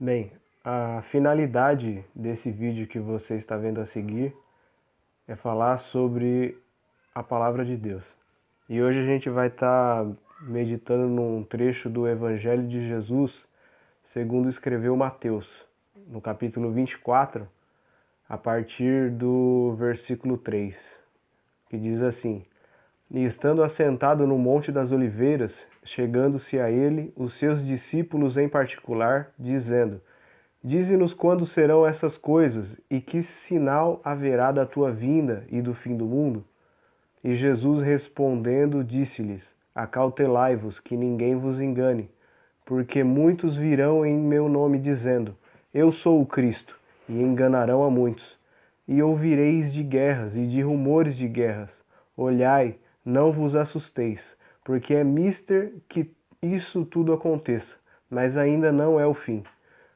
Bem, a finalidade desse vídeo que você está vendo a seguir é falar sobre a palavra de Deus. E hoje a gente vai estar meditando num trecho do Evangelho de Jesus, segundo escreveu Mateus, no capítulo 24, a partir do versículo 3, que diz assim: E estando assentado no Monte das Oliveiras, chegando-se a ele, os seus discípulos em particular, dizendo: Dize-nos quando serão essas coisas, e que sinal haverá da tua vinda e do fim do mundo? E Jesus respondendo, disse-lhes: Acautelai-vos, que ninguém vos engane, porque muitos virão em meu nome dizendo: Eu sou o Cristo, e enganarão a muitos. E ouvireis de guerras e de rumores de guerras. Olhai, não vos assusteis, porque é mister que isso tudo aconteça, mas ainda não é o fim.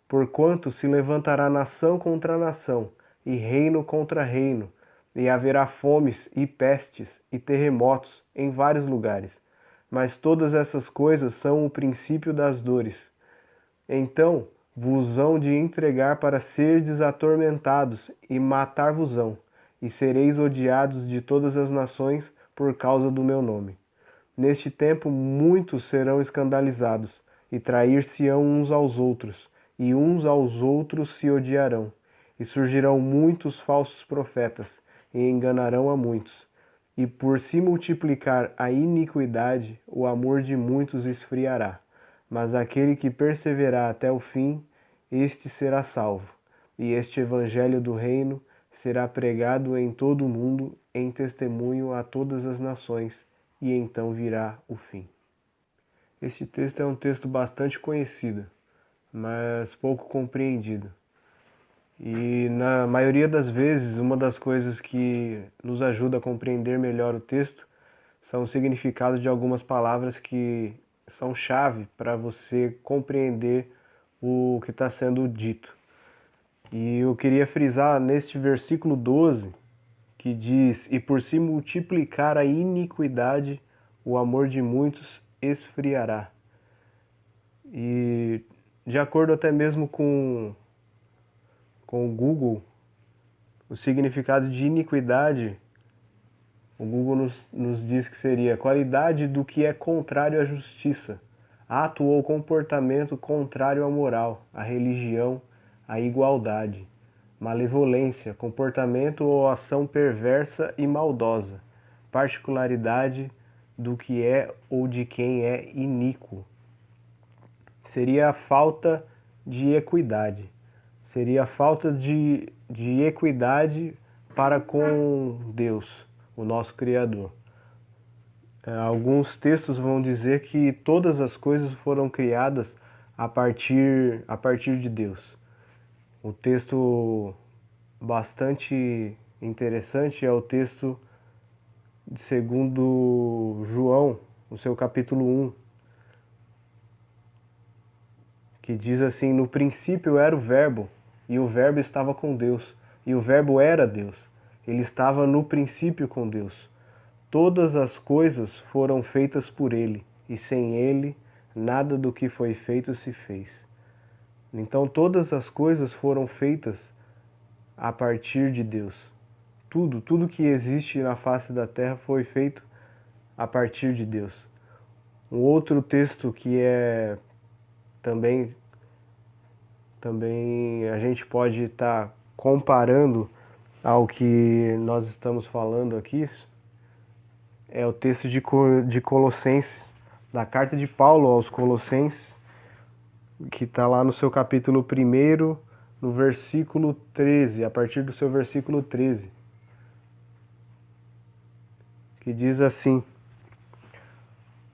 Porquanto se levantará nação contra nação, e reino contra reino, e haverá fomes e pestes e terremotos em vários lugares. Mas todas essas coisas são o princípio das dores. Então vos hão de entregar para serdes atormentados, e matar-vos-ão, e sereis odiados de todas as nações por causa do meu nome. Neste tempo muitos serão escandalizados, e trair-se-ão uns aos outros, e uns aos outros se odiarão. E surgirão muitos falsos profetas, e enganarão a muitos. E por se multiplicar a iniquidade, o amor de muitos esfriará. Mas aquele que perseverar até o fim, este será salvo. E este evangelho do reino será pregado em todo o mundo, em testemunho a todas as nações, e então virá o fim. Este texto é um texto bastante conhecido, mas pouco compreendido. E na maioria das vezes, uma das coisas que nos ajuda a compreender melhor o texto são os significados de algumas palavras que são chave para você compreender o que está sendo dito. E eu queria frisar neste versículo 12, que diz: E por se multiplicar a iniquidade, o amor de muitos esfriará. E de acordo até mesmo com o Google, o significado de iniquidade, o Google nos diz que seria qualidade do que é contrário à justiça, ato ou comportamento contrário à moral, à religião, à igualdade, malevolência, comportamento ou ação perversa e maldosa, particularidade do que é ou de quem é iníquo. Seria a falta de equidade. Seria a falta de equidade para com Deus, o nosso Criador. Alguns textos vão dizer que todas as coisas foram criadas a partir de Deus. O texto bastante interessante é o texto de segundo João, no seu capítulo 1, que diz assim: No princípio era o Verbo, e o Verbo estava com Deus, e o Verbo era Deus. Ele estava no princípio com Deus. Todas as coisas foram feitas por ele, e sem ele nada do que foi feito se fez. Então todas as coisas foram feitas a partir de Deus. Tudo que existe na face da terra foi feito a partir de Deus. Um outro texto que é também a gente pode estar comparando ao que nós estamos falando aqui, é o texto de Colossenses, da carta de Paulo aos Colossenses, que está lá no seu capítulo 1, no versículo 13, a partir do seu versículo 13, que diz assim: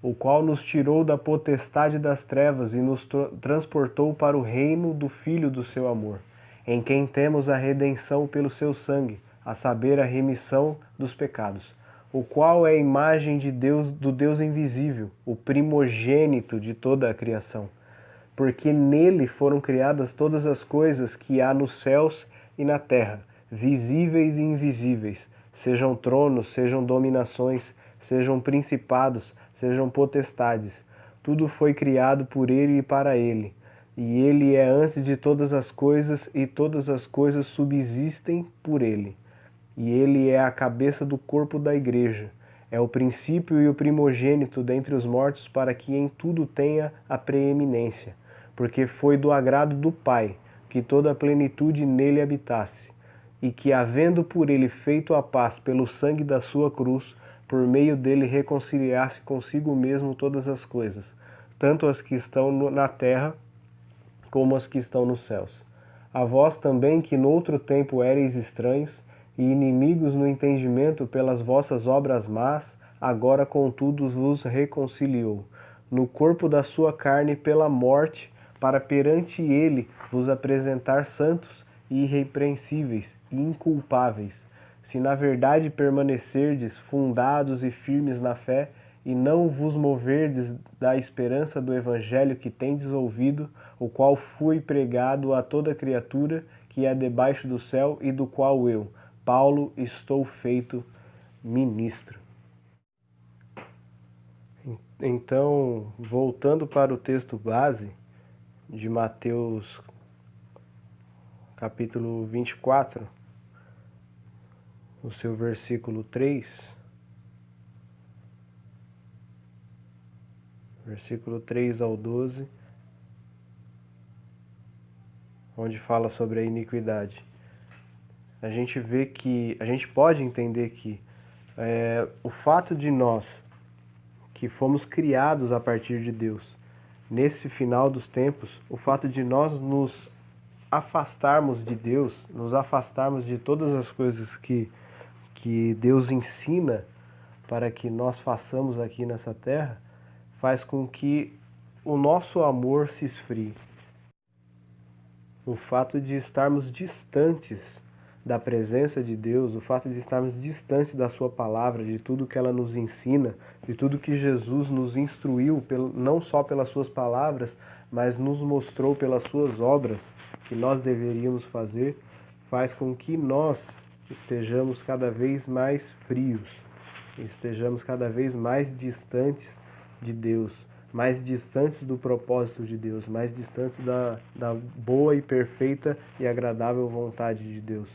O qual nos tirou da potestade das trevas e nos transportou para o reino do Filho do seu amor, em quem temos a redenção pelo seu sangue, a saber, a remissão dos pecados, o qual é a imagem de Deus, do Deus invisível, o primogênito de toda a criação. Porque nele foram criadas todas as coisas que há nos céus e na terra, visíveis e invisíveis, sejam tronos, sejam dominações, sejam principados, sejam potestades. Tudo foi criado por ele e para ele. e ele é antes de todas as coisas, e todas as coisas subsistem por ele. E ele é a cabeça do corpo da igreja. É o princípio e o primogênito dentre os mortos, para que em tudo tenha a preeminência. Porque foi do agrado do Pai que toda a plenitude nele habitasse, e que, havendo por ele feito a paz pelo sangue da sua cruz, por meio dele reconciliasse consigo mesmo todas as coisas, tanto as que estão na terra como as que estão nos céus. A vós também, que noutro tempo éreis estranhos e inimigos no entendimento pelas vossas obras más, agora contudo vos reconciliou, no corpo da sua carne pela morte, para perante ele vos apresentar santos e irrepreensíveis e inculpáveis, se na verdade permanecerdes fundados e firmes na fé, e não vos moverdes da esperança do evangelho que tendes ouvido, o qual foi pregado a toda criatura que é debaixo do céu, e do qual eu, Paulo, estou feito ministro. Então, voltando para o texto base de Mateus capítulo 24, o seu versículo 3, versículo 3 ao 12, onde fala sobre a iniquidade. A gente vê que, a gente pode entender que o fato de nós, que fomos criados a partir de Deus, nesse final dos tempos, o fato de nós nos afastarmos de Deus, nos afastarmos de todas as coisas que Deus ensina para que nós façamos aqui nessa terra, faz com que o nosso amor se esfrie. O fato de estarmos distantes da presença de Deus, o fato de estarmos distantes da sua palavra, de tudo que ela nos ensina, de tudo que Jesus nos instruiu, não só pelas suas palavras, mas nos mostrou pelas suas obras que nós deveríamos fazer, faz com que nós estejamos cada vez mais frios, estejamos cada vez mais distantes de Deus, mais distantes do propósito de Deus, mais distantes da boa e perfeita e agradável vontade de Deus.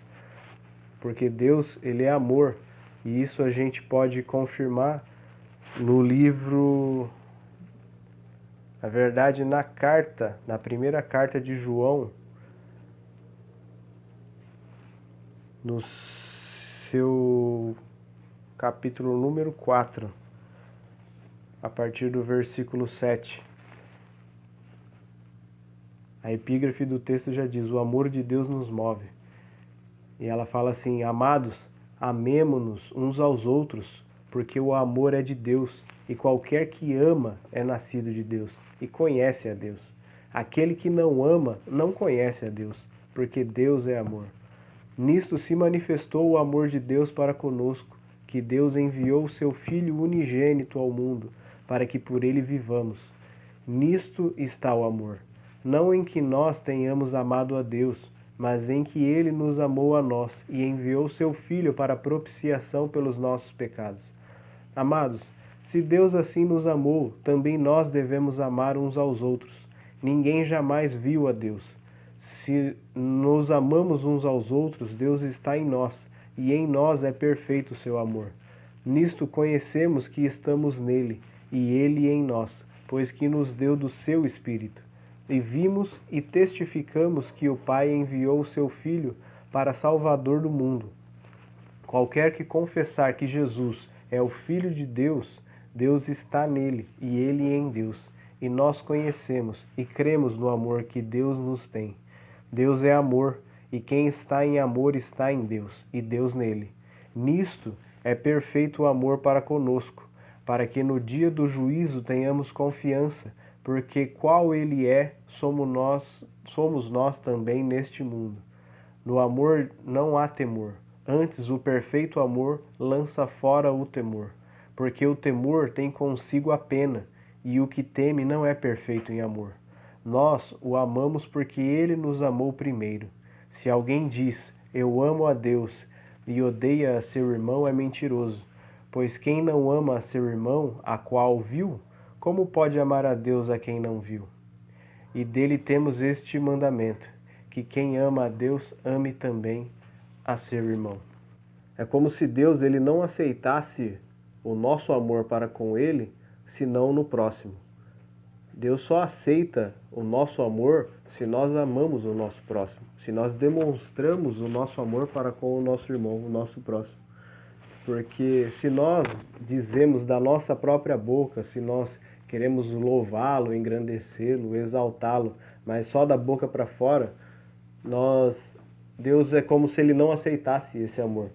Porque Deus, ele é amor, e isso a gente pode confirmar no livro, na verdade, na primeira carta de João, no seu capítulo número 4, a partir do versículo 7. A epígrafe do texto já diz: o amor de Deus nos move. E ela fala assim: amados, amemo-nos uns aos outros, porque o amor é de Deus, e qualquer que ama é nascido de Deus, e conhece a Deus. Aquele que não ama não conhece a Deus, porque Deus é amor. Nisto se manifestou o amor de Deus para conosco, que Deus enviou o seu Filho unigênito ao mundo, para que por ele vivamos. Nisto está o amor, não em que nós tenhamos amado a Deus, mas em que ele nos amou a nós e enviou seu Filho para propiciação pelos nossos pecados. Amados, se Deus assim nos amou, também nós devemos amar uns aos outros. Ninguém jamais viu a Deus. Se nos amamos uns aos outros, Deus está em nós, e em nós é perfeito o seu amor. Nisto conhecemos que estamos nele, e ele em nós, pois que nos deu do seu Espírito. E vimos e testificamos que o Pai enviou o seu Filho para Salvador do mundo. Qualquer que confessar que Jesus é o Filho de Deus, Deus está nele e ele em Deus. E nós conhecemos e cremos no amor que Deus nos tem. Deus é amor, e quem está em amor está em Deus, e Deus nele. Nisto é perfeito o amor para conosco, para que no dia do juízo tenhamos confiança, porque qual ele é, somos nós também neste mundo. No amor não há temor, antes o perfeito amor lança fora o temor, porque o temor tem consigo a pena, e o que teme não é perfeito em amor. Nós o amamos porque ele nos amou primeiro. Se alguém diz, eu amo a Deus, e odeia a seu irmão, é mentiroso. Pois quem não ama a seu irmão, a qual viu, como pode amar a Deus a quem não viu? E dele temos este mandamento, que quem ama a Deus ame também a seu irmão. É como se Deus ele não aceitasse o nosso amor para com ele, senão no próximo. Deus só aceita o nosso amor se nós amamos o nosso próximo, se nós demonstramos o nosso amor para com o nosso irmão, o nosso próximo. Porque se nós dizemos da nossa própria boca, se nós queremos louvá-lo, engrandecê-lo, exaltá-lo, mas só da boca para fora, Deus é como se ele não aceitasse esse amor.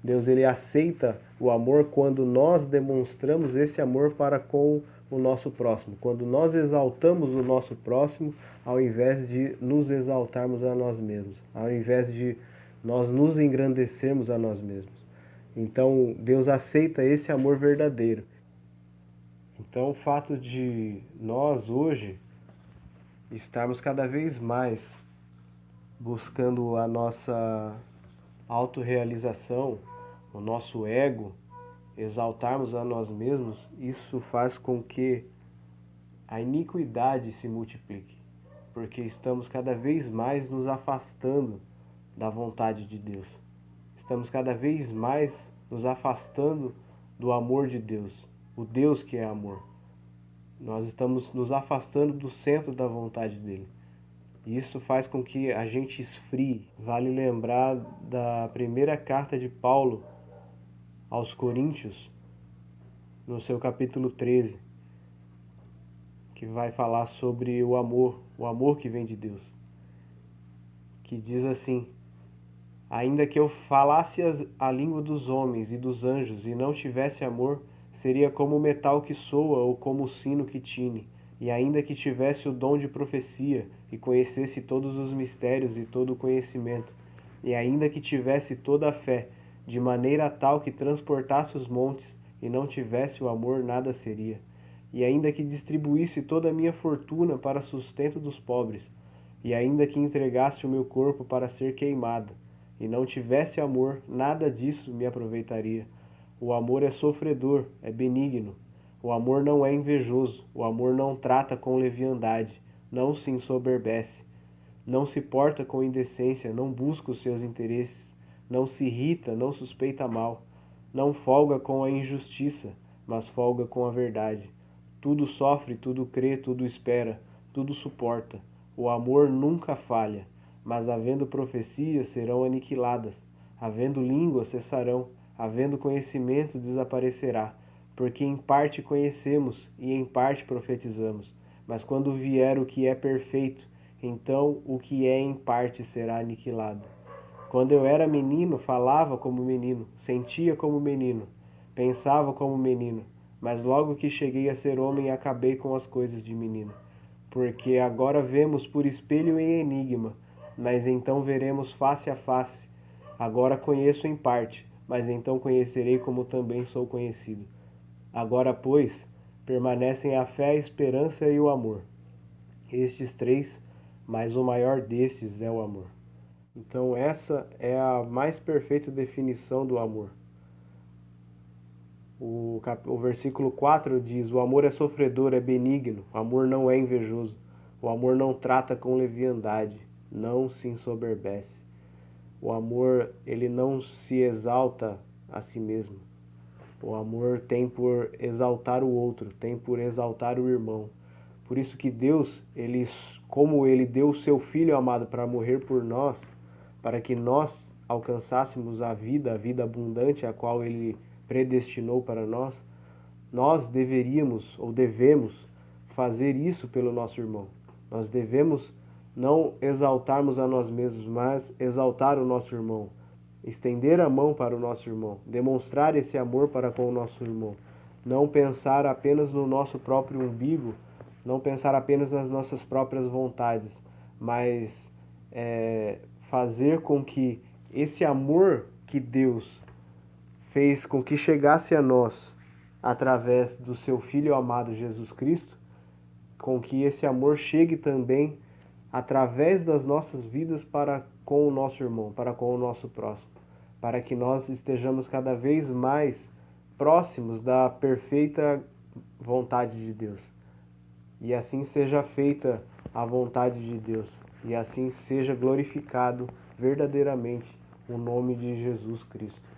Deus ele aceita o amor quando nós demonstramos esse amor para com o nosso próximo, quando nós exaltamos o nosso próximo ao invés de nos exaltarmos a nós mesmos, ao invés de nós nos engrandecermos a nós mesmos. Então, Deus aceita esse amor verdadeiro. Então, o fato de nós hoje estarmos cada vez mais buscando a nossa autorrealização, o nosso ego, exaltarmos a nós mesmos, isso faz com que a iniquidade se multiplique, porque estamos cada vez mais nos afastando da vontade de Deus. Estamos cada vez mais nos afastando do amor de Deus, o Deus que é amor. Nós estamos nos afastando do centro da vontade dele. E isso faz com que a gente esfrie. Vale lembrar da primeira carta de Paulo aos Coríntios, no seu capítulo 13, que vai falar sobre o amor que vem de Deus. Que diz assim: ainda que eu falasse a língua dos homens e dos anjos e não tivesse amor, seria como o metal que soa ou como o sino que tine. E ainda que tivesse o dom de profecia e conhecesse todos os mistérios e todo o conhecimento, e ainda que tivesse toda a fé, de maneira tal que transportasse os montes, e não tivesse o amor, nada seria. E ainda que distribuísse toda a minha fortuna para sustento dos pobres, e ainda que entregasse o meu corpo para ser queimado, e não tivesse amor, nada disso me aproveitaria. O amor é sofredor, é benigno. O amor não é invejoso, o amor não trata com leviandade, não se ensoberbece, não se porta com indecência, não busca os seus interesses, não se irrita, não suspeita mal, não folga com a injustiça, mas folga com a verdade. Tudo sofre, tudo crê, tudo espera, tudo suporta. O amor nunca falha, mas havendo profecias serão aniquiladas, havendo línguas cessarão, havendo conhecimento desaparecerá, porque em parte conhecemos e em parte profetizamos. Mas quando vier o que é perfeito, então o que é em parte será aniquilado. Quando eu era menino, falava como menino, sentia como menino, pensava como menino, mas logo que cheguei a ser homem, acabei com as coisas de menino. Porque agora vemos por espelho em enigma, mas então veremos face a face. Agora conheço em parte, mas então conhecerei como também sou conhecido. Agora, pois, permanecem a fé, a esperança e o amor. Estes três, mas o maior destes é o amor. Então essa é a mais perfeita definição do amor. O versículo 4 diz: o amor é sofredor, é benigno, o amor não é invejoso, o amor não trata com leviandade, não se ensoberbece. O amor, ele não se exalta a si mesmo. O amor tem por exaltar o outro, tem por exaltar o irmão. Por isso que Deus, como ele deu o seu Filho amado para morrer por nós, para que nós alcançássemos a vida abundante a qual ele predestinou para nós, nós deveríamos ou devemos fazer isso pelo nosso irmão. Nós devemos não exaltarmos a nós mesmos, mas exaltar o nosso irmão, estender a mão para o nosso irmão, demonstrar esse amor para com o nosso irmão, não pensar apenas no nosso próprio umbigo, não pensar apenas nas nossas próprias vontades, mas fazer com que esse amor que Deus fez com que chegasse a nós através do seu Filho amado Jesus Cristo, com que esse amor chegue também através das nossas vidas para com o nosso irmão, para com o nosso próximo, para que nós estejamos cada vez mais próximos da perfeita vontade de Deus. E assim seja feita a vontade de Deus, e assim seja glorificado verdadeiramente o nome de Jesus Cristo.